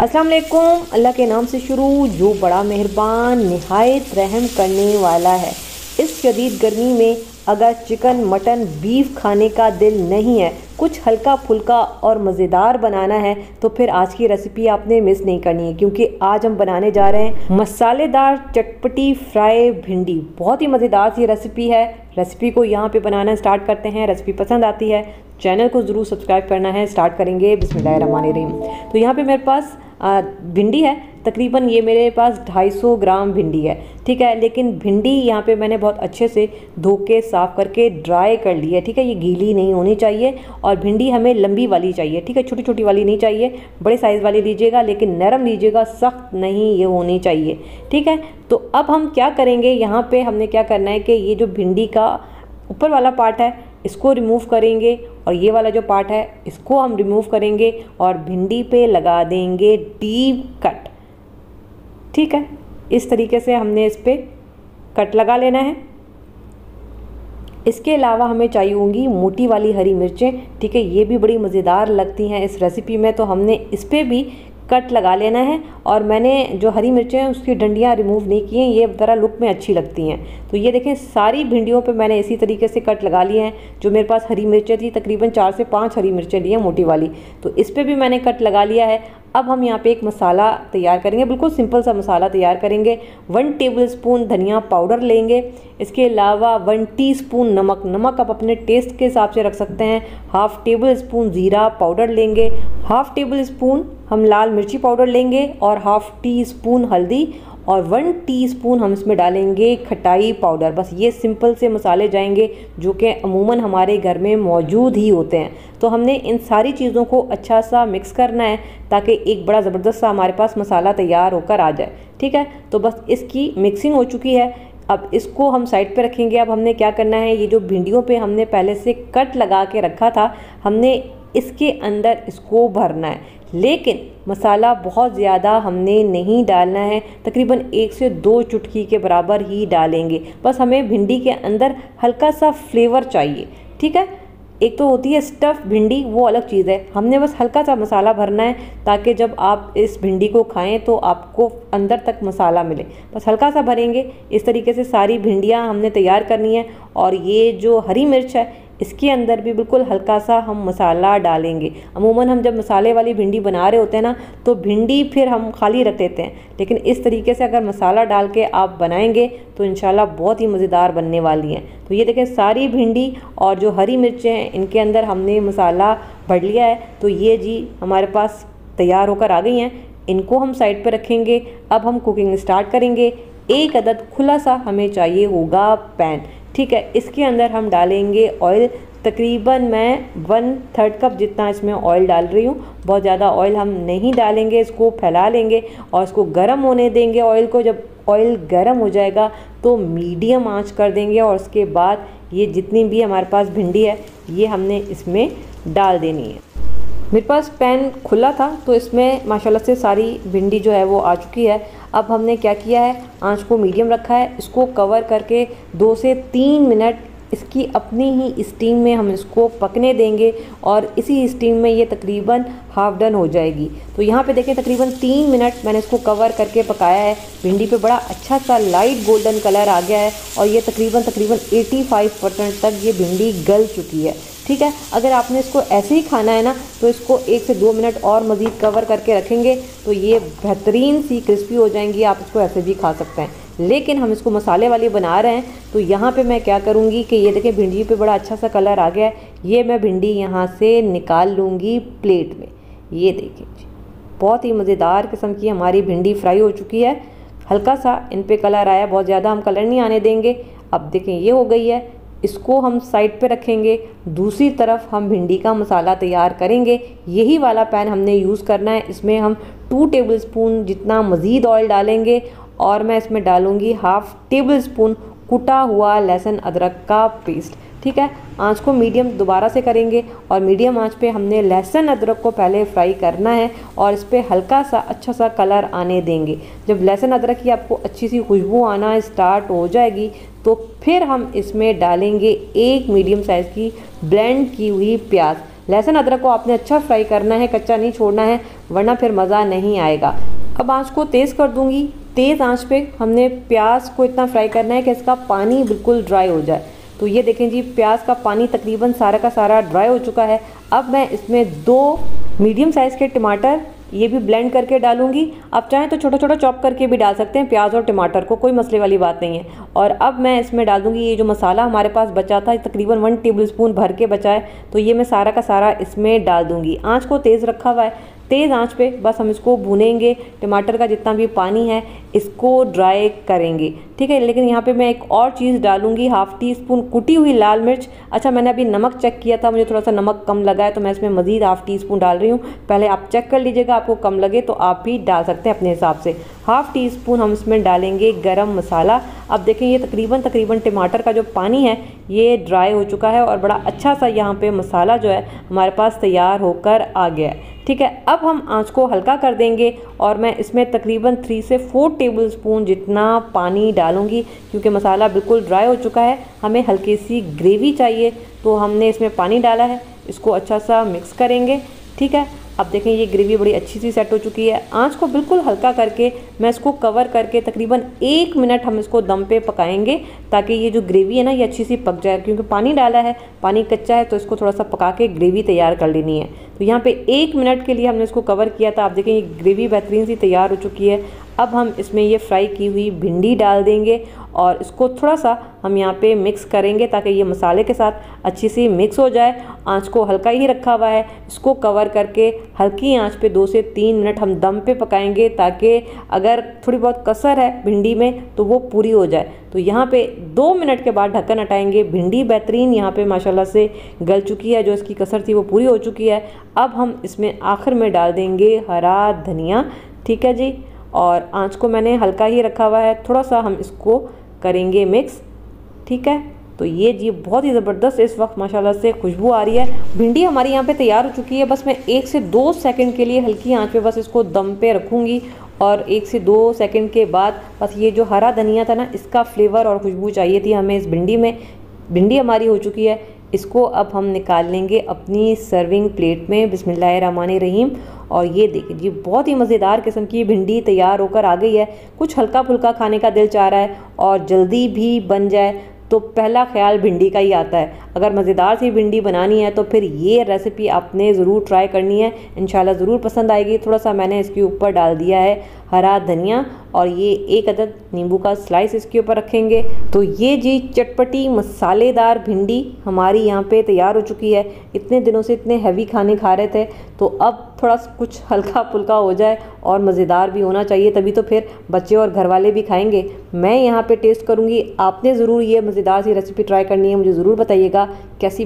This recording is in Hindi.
अस्सलाम वालेकुम। अल्लाह के नाम से शुरू जो बड़ा मेहरबान निहायत रहम करने वाला है। इस शदीद गर्मी में अगर चिकन मटन बीफ खाने का दिल नहीं है, कुछ हल्का फुल्का और मज़ेदार बनाना है तो फिर आज की रेसिपी आपने मिस नहीं करनी है, क्योंकि आज हम बनाने जा रहे हैं मसालेदार चटपटी फ्राई भिंडी। बहुत ही मज़ेदार सी रेसिपी है। रेसिपी को यहाँ पे बनाना स्टार्ट करते हैं। रेसिपी पसंद आती है चैनल को ज़रूर सब्सक्राइब करना है। स्टार्ट करेंगे बिस्मिल्लाहिर्रहमानिर्रहीम। तो यहाँ पे मेरे पास भिंडी है, तकरीबन ये मेरे पास 250 ग्राम भिंडी है, ठीक है। लेकिन भिंडी यहाँ पे मैंने बहुत अच्छे से धो के साफ़ करके ड्राई कर ली है, ठीक है। ये गीली नहीं होनी चाहिए और भिंडी हमें लंबी वाली चाहिए, ठीक है। छोटी छोटी वाली नहीं चाहिए, बड़े साइज़ वाली लीजिएगा, लेकिन नरम लीजिएगा, सख्त नहीं ये होनी चाहिए, ठीक है। तो अब हम क्या करेंगे, यहाँ पे हमने क्या करना है कि ये जो भिंडी का ऊपर वाला पार्ट है इसको रिमूव करेंगे और ये वाला जो पार्ट है इसको हम रिमूव करेंगे और भिंडी पे लगा देंगे डीप कट, ठीक है। इस तरीके से हमने इस पे कट लगा लेना है। इसके अलावा हमें चाहिए होंगी मोटी वाली हरी मिर्चें, ठीक है। ये भी बड़ी मज़ेदार लगती हैं इस रेसिपी में, तो हमने इस पर भी कट लगा लेना है। और मैंने जो हरी मिर्चें हैं उसकी डंडियाँ रिमूव नहीं की हैं, ये ज़रा लुक में अच्छी लगती हैं। तो ये देखें सारी भिंडियों पे मैंने इसी तरीके से कट लगा लिए हैं। जो मेरे पास हरी मिर्चें थी तकरीबन 4 से 5 हरी मिर्चें ली हैं मोटी वाली, तो इस पर भी मैंने कट लगा लिया है। अब हम यहाँ पे एक मसाला तैयार करेंगे, बिल्कुल सिंपल सा मसाला तैयार करेंगे। 1 टेबलस्पून धनिया पाउडर लेंगे। इसके अलावा 1 टीस्पून नमक आप अपने टेस्ट के हिसाब से रख सकते हैं। 1/2 टेबलस्पून ज़ीरा पाउडर लेंगे। 1/2 टेबलस्पून हम लाल मिर्ची पाउडर लेंगे और 1/2 टीस्पून हल्दी और 1 टीस्पून हम इसमें डालेंगे खटाई पाउडर। बस ये सिंपल से मसाले जाएंगे जो कि अमूमन हमारे घर में मौजूद ही होते हैं। तो हमने इन सारी चीज़ों को अच्छा सा मिक्स करना है ताकि एक बड़ा ज़बरदस्त सा हमारे पास मसाला तैयार होकर आ जाए, ठीक है। तो बस इसकी मिक्सिंग हो चुकी है, अब इसको हम साइड पे रखेंगे। अब हमने क्या करना है, ये जो भिंडियों पे हमने पहले से कट लगा के रखा था, हमने इसके अंदर इसको भरना है। लेकिन मसाला बहुत ज़्यादा हमने नहीं डालना है, तकरीबन 1 से 2 चुटकी के बराबर ही डालेंगे। बस हमें भिंडी के अंदर हल्का सा फ्लेवर चाहिए, ठीक है। एक तो होती है स्टफ़ भिंडी, वो अलग चीज़ है। हमने बस हल्का सा मसाला भरना है ताकि जब आप इस भिंडी को खाएं तो आपको अंदर तक मसाला मिले। बस हल्का सा भरेंगे। इस तरीके से सारी भिंडियाँ हमने तैयार करनी है। और ये जो हरी मिर्च है इसके अंदर भी बिल्कुल हल्का सा हम मसाला डालेंगे। अमूमन हम जब मसाले वाली भिंडी बना रहे होते हैं ना, तो भिंडी फिर हम खाली रख देते हैं, लेकिन इस तरीके से अगर मसाला डाल के आप बनाएंगे तो इंशाल्लाह बहुत ही मज़ेदार बनने वाली हैं। तो ये देखें सारी भिंडी और जो हरी मिर्चें हैं इनके अंदर हमने मसाला भर लिया है। तो ये जी हमारे पास तैयार होकर आ गई हैं। इनको हम साइड पर रखेंगे। अब हम कुकिंग स्टार्ट करेंगे। एक अदद खुला सा हमें चाहिए होगा पैन, ठीक है। इसके अंदर हम डालेंगे ऑयल। तकरीबन मैं 1/3 कप जितना इसमें ऑयल डाल रही हूँ। बहुत ज़्यादा ऑयल हम नहीं डालेंगे, इसको फैला लेंगे और इसको गर्म होने देंगे ऑयल को। जब ऑयल गर्म हो जाएगा तो मीडियम आंच कर देंगे और उसके बाद ये जितनी भी हमारे पास भिंडी है ये हमने इसमें डाल देनी है। मेरे पास पैन खुला था तो इसमें माशाल्लाह से सारी भिंडी जो है वो आ चुकी है। अब हमने क्या किया है, आंच को मीडियम रखा है। इसको कवर करके 2 से 3 मिनट इसकी अपनी ही स्टीम में हम इसको पकने देंगे और इसी स्टीम में ये तकरीबन हाफ डन हो जाएगी। तो यहाँ पे देखें तकरीबन 3 मिनट मैंने इसको कवर करके पकाया है। भिंडी पे बड़ा अच्छा सा लाइट गोल्डन कलर आ गया है और ये तकरीबन 85% तक ये भिंडी गल चुकी है, ठीक है। अगर आपने इसको ऐसे ही खाना है ना तो इसको 1 से 2 मिनट और मज़ीद कवर करके रखेंगे तो ये बेहतरीन सी क्रिस्पी हो जाएंगी। आप इसको ऐसे भी खा सकते हैं, लेकिन हम इसको मसाले वाली बना रहे हैं। तो यहाँ पे मैं क्या करूँगी कि ये देखें भिंडी पे बड़ा अच्छा सा कलर आ गया है। ये मैं भिंडी यहाँ से निकाल लूँगी प्लेट में। ये देखिए जी बहुत ही मज़ेदार किस्म की हमारी भिंडी फ्राई हो चुकी है। हल्का सा इन पे कलर आया, बहुत ज़्यादा हम कलर नहीं आने देंगे। अब देखें ये हो गई है। इसको हम साइड पे रखेंगे। दूसरी तरफ हम भिंडी का मसाला तैयार करेंगे। यही वाला पैन हमने यूज़ करना है। इसमें हम 2 टेबलस्पून जितना मज़ीद ऑयल डालेंगे और मैं इसमें डालूँगी 1/2 टेबलस्पून कुटा हुआ लहसुन अदरक का पेस्ट, ठीक है। आंच को मीडियम दोबारा से करेंगे और मीडियम आंच पे हमने लहसुन अदरक को पहले फ्राई करना है और इस पर हल्का सा अच्छा सा कलर आने देंगे। जब लहसुन अदरक की आपको अच्छी सी खुशबू आना स्टार्ट हो जाएगी तो फिर हम इसमें डालेंगे 1 मीडियम साइज़ की ब्लेंड की हुई प्याज। लहसुन अदरक को आपने अच्छा फ्राई करना है, कच्चा नहीं छोड़ना है, वरना फिर मज़ा नहीं आएगा। अब आँच को तेज़ कर दूँगी। तेज़ आंच पे हमने प्याज को इतना फ्राई करना है कि इसका पानी बिल्कुल ड्राई हो जाए। तो ये देखें जी, प्याज का पानी तकरीबन सारा का सारा ड्राई हो चुका है। अब मैं इसमें 2 मीडियम साइज़ के टमाटर ये भी ब्लेंड करके डालूंगी। आप चाहें तो छोटा छोटा चॉप करके भी डाल सकते हैं प्याज और टमाटर को, कोई मसले वाली बात नहीं है। और अब मैं इसमें डाल दूंगी ये जो मसाला हमारे पास बचा था, तकरीबन 1 टेबलस्पून भर के बचा है, तो ये मैं सारा का सारा इसमें डाल दूंगी। आँच को तेज़ रखा हुआ है, तेज़ आंच पे बस हम इसको भूनेंगे। टमाटर का जितना भी पानी है इसको ड्राई करेंगे, ठीक है। लेकिन यहाँ पे मैं एक और चीज़ डालूंगी, 1/2 टीस्पून कुटी हुई लाल मिर्च। अच्छा, मैंने अभी नमक चेक किया था, मुझे थोड़ा सा नमक कम लगा है, तो मैं इसमें मज़ीद 1/2 टीस्पून डाल रही हूँ। पहले आप चेक कर लीजिएगा, आपको कम लगे तो आप भी डाल सकते हैं अपने हिसाब से। 1/2 टीस्पून हम इसमें डालेंगे गरम मसाला। अब देखें ये तकरीबन टमाटर का जो पानी है ये ड्राई हो चुका है और बड़ा अच्छा सा यहाँ पे मसाला जो है हमारे पास तैयार होकर आ गया है, ठीक है। अब हम आंच को हल्का कर देंगे और मैं इसमें तकरीबन 3 से 4 टेबलस्पून जितना पानी डालूंगी, क्योंकि मसाला बिल्कुल ड्राई हो चुका है, हमें हल्की सी ग्रेवी चाहिए, तो हमने इसमें पानी डाला है। इसको अच्छा सा मिक्स करेंगे, ठीक है। अब देखें ये ग्रेवी बड़ी अच्छी सी सेट हो चुकी है। आंच को बिल्कुल हल्का करके मैं इसको कवर करके तकरीबन 1 मिनट हम इसको दम पे पकाएंगे, ताकि ये जो ग्रेवी है ना ये अच्छी सी पक जाए, क्योंकि पानी डाला है, पानी कच्चा है, तो इसको थोड़ा सा पका के ग्रेवी तैयार कर लेनी है। तो यहाँ पे 1 मिनट के लिए हमने इसको कवर किया था। आप देखें ये ग्रेवी बेहतरीन सी तैयार हो चुकी है। अब हम इसमें ये फ्राई की हुई भिंडी डाल देंगे और इसको थोड़ा सा हम यहाँ पे मिक्स करेंगे, ताकि ये मसाले के साथ अच्छी सी मिक्स हो जाए। आंच को हल्का ही रखा हुआ है, इसको कवर करके हल्की आंच पे 2 से 3 मिनट हम दम पे पकाएंगे, ताकि अगर थोड़ी बहुत कसर है भिंडी में तो वो पूरी हो जाए। तो यहाँ पे 2 मिनट के बाद ढक्कन हटाएंगे। भिंडी बेहतरीन यहाँ पे माशाल्लाह से गल चुकी है, जो इसकी कसर थी वो पूरी हो चुकी है। अब हम इसमें आखिर में डाल देंगे हरा धनिया, ठीक है जी। और आंच को मैंने हल्का ही रखा हुआ है, थोड़ा सा हम इसको करेंगे मिक्स, ठीक है। तो ये जी बहुत ही ज़बरदस्त इस वक्त माशाल्लाह से खुशबू आ रही है। भिंडी हमारी यहाँ पे तैयार हो चुकी है। बस मैं 1 से 2 सेकंड के लिए हल्की आंच पे बस इसको दम पे रखूँगी और 1 से 2 सेकंड के बाद बस ये जो हरा धनिया था ना, इसका फ्लेवर और खुशबू चाहिए थी हमें इस भिंडी में। भिंडी हमारी हो चुकी है, इसको अब हम निकाल लेंगे अपनी सर्विंग प्लेट में। बिस्मिल्लाहिर्रहमानिर्रहीम। और ये देखिए जी बहुत ही मज़ेदार किस्म की भिंडी तैयार होकर आ गई है। कुछ हल्का फुल्का खाने का दिल चाह रहा है और जल्दी भी बन जाए तो पहला ख्याल भिंडी का ही आता है। अगर मज़ेदार सी भिंडी बनानी है तो फिर ये रेसिपी आपने ज़रूर ट्राई करनी है, इंशाल्लाह ज़रूर पसंद आएगी। थोड़ा सा मैंने इसके ऊपर डाल दिया है हरा धनिया और ये 1 अदद नींबू का स्लाइस इसके ऊपर रखेंगे। तो ये जी चटपटी मसालेदार भिंडी हमारी यहाँ पे तैयार हो चुकी है। इतने दिनों से इतने हैवी खाने खा रहे थे, तो अब थोड़ा कुछ हल्का फुल्का हो जाए और मज़ेदार भी होना चाहिए, तभी तो फिर बच्चे और घर वाले भी खाएंगे। मैं यहाँ पे टेस्ट करूँगी, आपने ज़रूर ये मज़ेदार सी रेसिपी ट्राई करनी है। मुझे ज़रूर बताइएगा कैसी